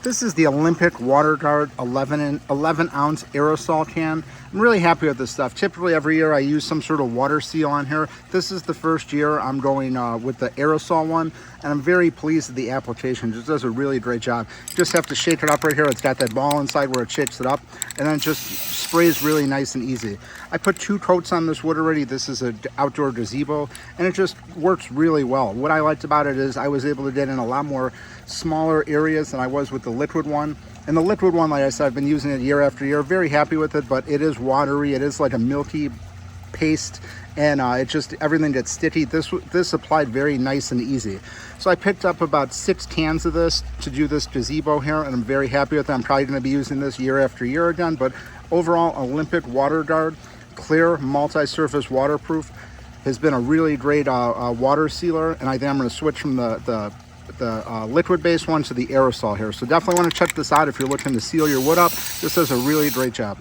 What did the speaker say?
This is the Olympic WaterGuard 11 ounce aerosol can. I'm really happy with this stuff. Typically every year I use some sort of water seal on here. This is the first year I'm going with the aerosol one, and I'm very pleased with the application. It just does a really great job. Just have to shake it up right here. It's got that ball inside where it shakes it up, and then it just sprays really nice and easy. I put 2 coats on this wood already. This is an outdoor gazebo, and it just works really well. What I liked about it is I was able to get in a lot more smaller areas than I was with the liquid one. And the liquid one, like I said, I've been using it year after year. Very happy with it, but it is watery. It is like a milky paste, and it just, everything gets sticky. This applied very nice and easy. So I picked up about 6 cans of this to do this gazebo here, and I'm very happy with it. I'm probably going to be using this year after year again, but overall, Olympic WaterGuard, clear, multi-surface waterproof, has been a really great water sealer, and I think I'm going to switch from the liquid-based one to the aerosol here. So definitely want to check this out if you're looking to seal your wood up. This does a really great job.